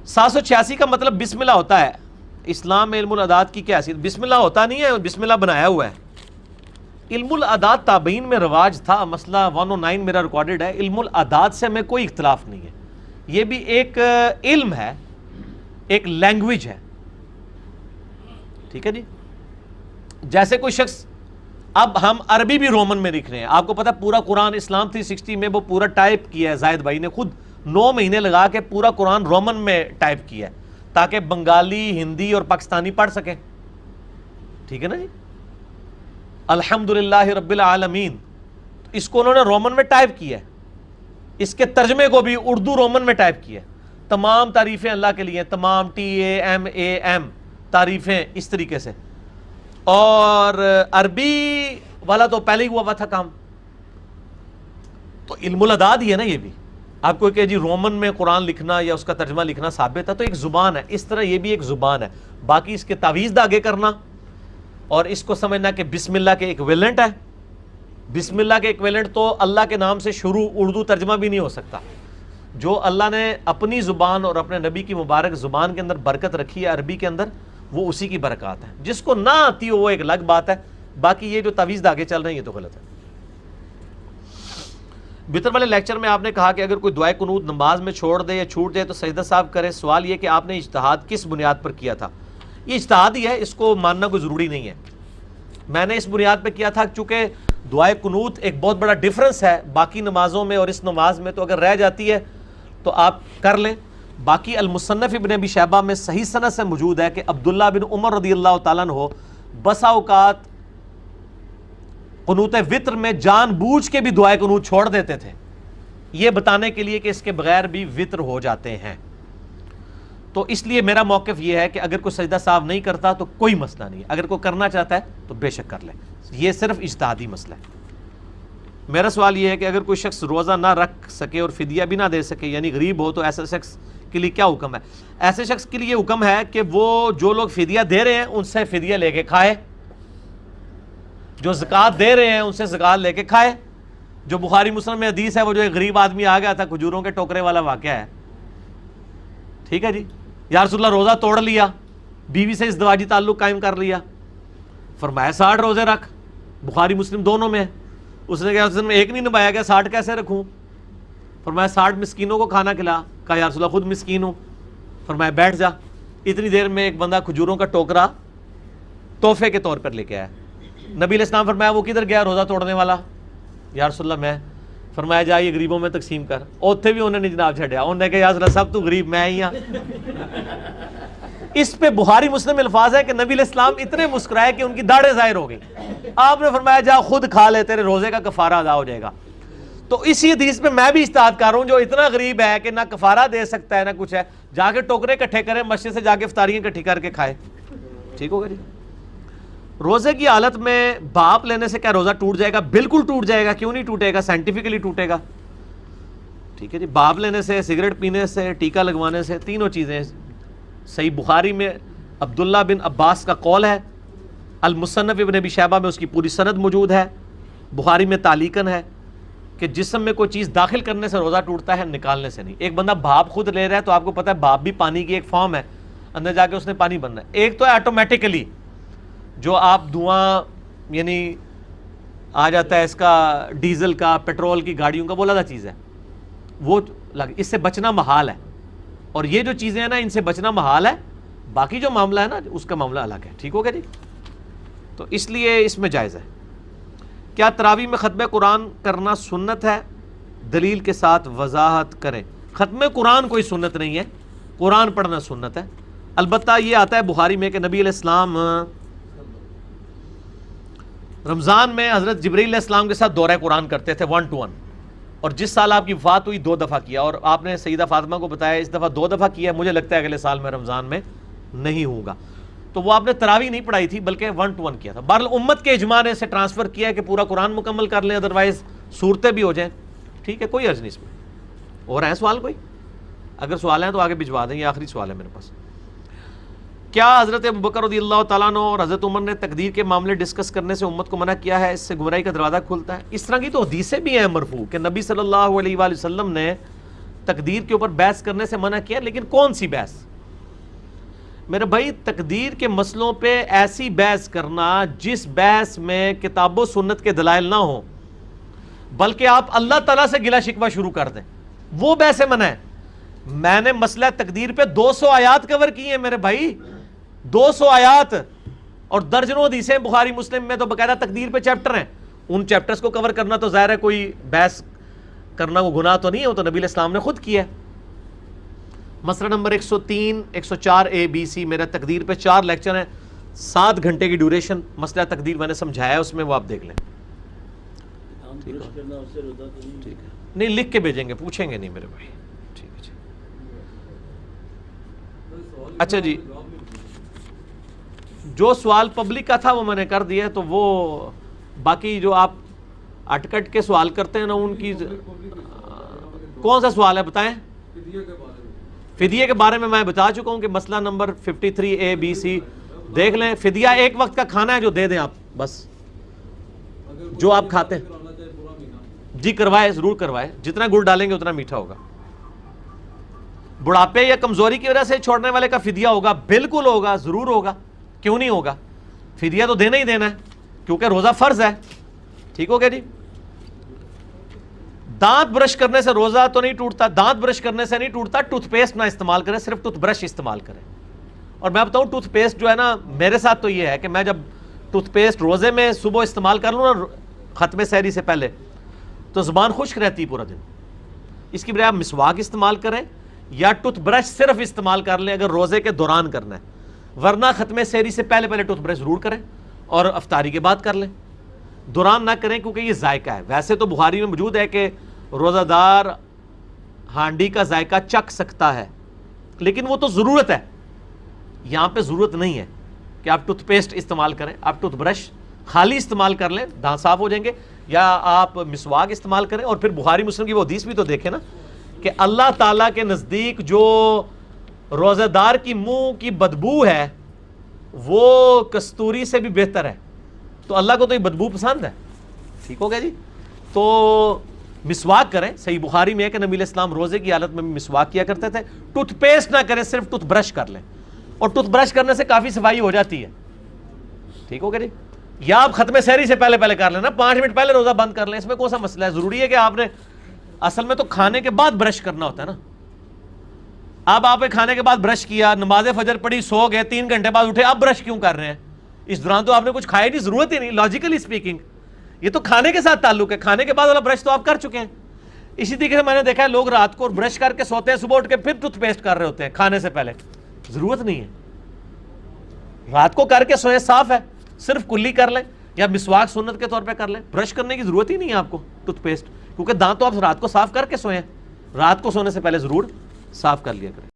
786 کا مطلب بسم اللہ ہوتا ہے. اسلام میں علم العداد کی کیا حیثیت؟ بسم اللہ ہوتا نہیں ہے، بسم اللہ بنایا ہوا ہے. علم العداد تابعین میں رواج تھا، مسئلہ 109 میرا ریکارڈڈ ہے. علم العداد سے ہمیں کوئی اختلاف نہیں ہے، یہ بھی ایک علم ہے، ایک لینگویج ہے. ٹھیک ہے جی. جیسے کوئی شخص، اب ہم عربی بھی رومن میں لکھ رہے ہیں. آپ کو پتا پورا قرآن اسلام 360 میں وہ پورا ٹائپ کیا ہے، زاہد بھائی نے خود 9 مہینے لگا کے پورا قرآن رومن میں ٹائپ کیا ہے تاکہ بنگالی، ہندی اور پاکستانی پڑھ سکیں. ٹھیک ہے نا جی. الحمدللہ رب العالمین، اس کو انہوں نے رومن میں ٹائپ کیا ہے. اس کے ترجمے کو بھی اردو رومن میں ٹائپ کیا ہے. تمام تعریفیں اللہ کے لیے، تمام TAMAM تعریفیں اس طریقے سے. اور عربی والا تو پہلے ہی ہوا ہوا تھا کام. تو علم العداد ہی ہے نا یہ بھی. آپ کو کہ جی رومن میں قرآن لکھنا یا اس کا ترجمہ لکھنا ثابت ہے، تو ایک زبان ہے. اس طرح یہ بھی ایک زبان ہے. باقی اس کے تعویذ دھاگے کرنا اور اس کو سمجھنا کہ بسم اللہ کے ایکویلنٹ ہے. بسم اللہ کے ایکویلنٹ تو اللہ کے نام سے شروع اردو ترجمہ بھی نہیں ہو سکتا. جو اللہ نے اپنی زبان اور اپنے نبی کی مبارک زبان کے اندر برکت رکھی ہے عربی کے اندر، وہ اسی کی برکات ہے. جس کو نہ آتی ہو وہ ایک الگ بات ہے. باقی یہ جو تعویذ دھاگے چل رہے ہیں یہ تو غلط ہے. بطر والے لیکچر میں آپ نے کہا کہ اگر کوئی دعائے قنوت نماز میں چھوڑ دے یا چھوٹ جائے تو سجدہ صاحب کرے. سوال یہ کہ آپ نے اجتہاد کس بنیاد پر کیا تھا؟ یہ اجتہاد ہی ہے، اس کو ماننا کوئی ضروری نہیں ہے. میں نے اس بنیاد پہ کیا تھا چونکہ دعائے قنوت ایک بہت بڑا ڈیفرنس ہے باقی نمازوں میں اور اس نماز میں. تو اگر رہ جاتی ہے تو آپ کر لیں. باقی المصنف ابن ابی شیبہ میں صحیح سند سے موجود ہے کہ عبداللہ بن عمر رضی اللہ تعالیٰ عنہ بسا اوقات قنوت وطر میں جان بوجھ کے بھی دعائے قنوت چھوڑ دیتے تھے، یہ بتانے کے لیے کہ اس کے بغیر بھی وطر ہو جاتے ہیں. تو اس لیے میرا موقف یہ ہے کہ اگر کوئی سجدہ صاحب نہیں کرتا تو کوئی مسئلہ نہیں ہے. اگر کوئی کرنا چاہتا ہے تو بے شک کر لے. یہ صرف اجتہادی مسئلہ ہے. میرا سوال یہ ہے کہ اگر کوئی شخص روزہ نہ رکھ سکے اور فدیہ بھی نہ دے سکے، یعنی غریب ہو، تو ایسے شخص کے لیے کیا حکم ہے؟ ایسے شخص کے لیے حکم ہے کہ وہ جو لوگ فدیہ دے رہے ہیں ان سے فدیہ لے کے کھائے، جو زکوٰۃ دے رہے ہیں ان سے زکوٰۃ لے کے کھائے. جو بخاری مسلم میں حدیث ہے، وہ جو ایک غریب آدمی آ گیا تھا، کھجوروں کے ٹوکرے والا واقعہ ہے. ٹھیک ہے جی. یا رسول اللہ روزہ توڑ لیا، بیوی سے ازدواجی تعلق قائم کر لیا. فرمایا 60 روزے رکھ. بخاری مسلم دونوں میں ہے. اس نے کہا میں ایک نہیں نبھایا گیا، 60 کیسے رکھوں؟ فرمایا 60 مسکینوں کو کھانا کھلا. کہا یا رسول اللہ خود مسکین ہوں. فرمایا بیٹھ جا. اتنی دیر میں ایک بندہ کھجوروں کا ٹوکرا تحفے کے طور پر لے کے آیا. نبی علیہ السلام فرمایا وہ کدھر گیا روزہ توڑنے والا؟ یا رسول اللہ میں. فرمایا جا یہ غریبوں میں تقسیم کر. اوتھے بھی انہوں نے جناب چھڑیا. انہوں نے کہا یا رسول اللہ سب تو غریب میں ہی ہاں. اس پہ بخاری مسلم الفاظ ہے کہ نبی علیہ السلام اتنے مسکرائے کہ ان کی داڑھیں ظاہر ہو گئی. آپ نے فرمایا جا خود کھا لے، تیرے روزے کا کفارہ ادا ہو جائے گا. تو اسی حدیث میں میں بھی اجتہاد کر رہا ہوں، جو اتنا غریب ہے کہ نہ کفارہ دے سکتا ہے نہ کچھ ہے، جا کے ٹوکرے اکٹھے کرے، مسجد سے جا کے افطاریاں اکٹھی کر کے کھائے. ٹھیک ہوگا جی. روزے کی حالت میں بھاپ لینے سے کیا روزہ ٹوٹ جائے گا؟ بالکل ٹوٹ جائے گا. کیوں نہیں ٹوٹے گا؟ سائنٹیفکلی ٹوٹے گا. ٹھیک ہے جی. بھاپ لینے سے، سگریٹ پینے سے، ٹیکا لگوانے سے، تینوں چیزیں. صحیح بخاری میں عبداللہ بن عباس کا قول ہے. المصنف ابن ابی شیبہ میں اس کی پوری سند موجود ہے. بخاری میں تعلیقاً ہے کہ جسم میں کوئی چیز داخل کرنے سے روزہ ٹوٹتا ہے، نکالنے سے نہیں. ایک بندہ بھاپ خود لے رہا ہے تو آپ کو پتہ ہے بھاپ بھی پانی کی ایک فارم ہے، اندر جا کے اس نے پانی بننا ہے. ایک تو ہے آٹومیٹیکلی جو آپ دھواں یعنی آ جاتا ہے اس کا ڈیزل کا، پیٹرول کی گاڑیوں کا، وہ علیحدہ چیز ہے، وہ اس سے بچنا محال ہے. اور یہ جو چیزیں ہیں نا ان سے بچنا محال ہے. باقی جو معاملہ ہے نا اس کا معاملہ الگ ہے. ٹھیک ہو گیا جی. تو اس لیے اس میں جائز ہے. کیا تراویح میں ختم قرآن کرنا سنت ہے؟ دلیل کے ساتھ وضاحت کریں. ختم قرآن کوئی سنت نہیں ہے، قرآن پڑھنا سنت ہے. البتہ یہ آتا ہے بخاری میں کہ نبی علیہ السلام رمضان میں حضرت جبرائیل علیہ السلام کے ساتھ دورہ قرآن کرتے تھے 1 to 1. اور جس سال آپ کی وفات ہوئی 2 دفعہ کیا، اور آپ نے سیدہ فاطمہ کو بتایا اس دفعہ 2 دفعہ کیا، مجھے لگتا ہے اگلے سال میں رمضان میں نہیں ہوں گا. تو وہ آپ نے تراویح نہیں پڑھائی تھی بلکہ 1 to 1 کیا تھا. بہرحال امت کے اجماع نے اسے ٹرانسفر کیا ہے کہ پورا قرآن مکمل کر لیں، ادروائز صورتیں بھی ہو جائیں. ٹھیک ہے، کوئی عرض نہیں اس میں. اور ہے سوال کوئی؟ اگر سوال ہیں تو آگے بھجوا دیں. یہ آخری سوال ہے میرے پاس. کیا حضرت ابوبکر رضی اللہ تعالیٰ عنہ اور حضرت عمر نے تقدیر کے معاملے ڈسکس کرنے سے امت کو منع کیا ہے؟ اس سے گمراہی کا دروازہ کھلتا ہے. اس طرح کی تو حدیثیں بھی ہیں مرفوع کہ نبی صلی اللہ علیہ وآلہ وسلم نے تقدیر کے اوپر بحث کرنے سے منع کیا، لیکن کون سی بحث؟ میرے بھائی تقدیر کے مسئلوں پہ ایسی بحث کرنا جس بحث میں کتاب و سنت کے دلائل نہ ہوں، بلکہ آپ اللہ تعالیٰ سے گلہ شکوہ شروع کر دیں، وہ بحث منع ہے۔ میں نے مسئلہ تقدیر پہ 200 آیات کور کی ہیں میرے بھائی، 200 آیات، اور درجنوں حدیثیں بخاری مسلم میں تو باقاعدہ تقدیر پہ چیپٹر ہیں۔ ان چیپٹرز کو کور کرنا تو ظاہر ہے کوئی بحث کرنا وہ گناہ تو نہیں ہے، وہ تو نبی علیہ السلام نے خود کیا ہے۔ مسئلہ نمبر 103 104 اے بی سی، میرا تقدیر پہ 4 لیکچر ہیں، 7 گھنٹے کی ڈیوریشن، مسئلہ تقدیر میں نے سمجھایا ہے، اس میں وہ آپ دیکھ لیں۔ ٹھیک ہے، نہیں لکھ کے بھیجیں گے، پوچھیں گے نہیں میرے بھائی، ٹھیک ہے جی۔ اچھا جی، جو سوال پبلک کا تھا وہ میں نے کر دیا، تو وہ باقی جو آپ اٹکٹ کے سوال کرتے ہیں نا، ان کی کون سا سوال ہے بتائیں؟ فدیے کے بارے میں بتا چکا ہوں کہ مسئلہ نمبر 53 اے بی سی دیکھ لیں۔ فدیہ ایک وقت کا کھانا ہے جو دے دیں آپ، بس جو آپ کھاتے ہیں جی کروائے، ضرور کروائے، جتنا گڑ ڈالیں گے اتنا میٹھا ہوگا۔ بڑھاپے یا کمزوری کی وجہ سے چھوڑنے والے کا فدیہ ہوگا، بالکل ہوگا، ضرور ہوگا، کیوں نہیں ہوگا؟ فدیہ تو دینا ہی دینا ہے کیونکہ روزہ فرض ہے، ٹھیک ہو گیا جی۔ دانت برش کرنے سے روزہ تو نہیں ٹوٹتا، دانت برش کرنے سے نہیں ٹوٹتا، ٹوتھ پیسٹ نہ استعمال کریں، صرف ٹوتھ برش استعمال کریں۔ اور میں بتاؤں ٹوتھ پیسٹ جو ہے نا، میرے ساتھ تو یہ ہے کہ میں جب ٹوتھ پیسٹ روزے میں صبح استعمال کر لوں نا ختم سحری سے پہلے، تو زبان خشک رہتی پورا دن۔ اس کی بجائے آپ مسواک استعمال کریں یا ٹوتھ برش صرف استعمال کر لیں اگر روزے کے دوران کرنا ہے، ورنہ ختم سحری سے پہلے ٹوتھ برش ضرور کریں اور افطاری کے بعد کر لیں، دوران نہ کریں کیونکہ یہ ذائقہ ہے۔ ویسے تو بخاری میں موجود ہے کہ روزہ دار ہانڈی کا ذائقہ چکھ سکتا ہے، لیکن وہ تو ضرورت ہے، یہاں پہ ضرورت نہیں ہے کہ آپ ٹوتھ پیسٹ استعمال کریں، آپ ٹوتھ برش خالی استعمال کر لیں، دانت صاف ہو جائیں گے، یا آپ مسواک استعمال کریں۔ اور پھر بخاری مسلم کی وہ حدیث بھی تو دیکھیں نا کہ اللہ تعالیٰ کے نزدیک جو روزہ دار کی منہ کی بدبو ہے وہ کستوری سے بھی بہتر ہے، تو اللہ کو تو یہ بدبو پسند ہے، ٹھیک ہو گیا جی۔ تو مسواک کریں، صحیح بخاری میں ہے کہ نبی علیہ السلام روزے کی حالت میں بھی مسواک کیا کرتے تھے۔ ٹوتھ پیسٹ نہ کریں، صرف ٹوتھ برش کر لیں، اور ٹوتھ برش کرنے سے کافی صفائی ہو جاتی ہے، ٹھیک ہو گیا جی۔ یا آپ ختم سحری سے پہلے کر لیں نا، 5 منٹ پہلے روزہ بند کر لیں، اس میں کون سا مسئلہ ہے؟ ضروری ہے کہ آپ نے اصل میں تو کھانے کے بعد برش کرنا ہوتا ہے نا۔ اب آپ نے کھانے کے بعد برش کیا، نماز فجر پڑھی، سو گئے، 3 گھنٹے بعد اٹھے، اب برش کیوں کر رہے ہیں؟ اس دوران تو آپ نے کچھ کھایا نہیں، ضرورت ہی نہیں، لاجیکلی اسپیکنگ یہ تو کھانے کے ساتھ تعلق ہے، کھانے کے بعد والا برش تو آپ کر چکے ہیں۔ اسی طریقے سے میں نے دیکھا ہے لوگ رات کو برش کر کے سوتے ہیں، صبح اٹھ کے پھر ٹوتھ پیسٹ کر رہے ہوتے ہیں کھانے سے پہلے، ضرورت نہیں ہے، رات کو کر کے سوئیں، صاف ہے، صرف کلی کر لیں یا مسواک سنت کے طور پہ کر لیں، برش کرنے کی ضرورت ہی نہیں ہے آپ کو ٹوتھ پیسٹ، کیونکہ دانت تو آپ رات کو صاف کر کے سوئیں، رات کو سونے سے پہلے ضرور صاف کر لیا کریں۔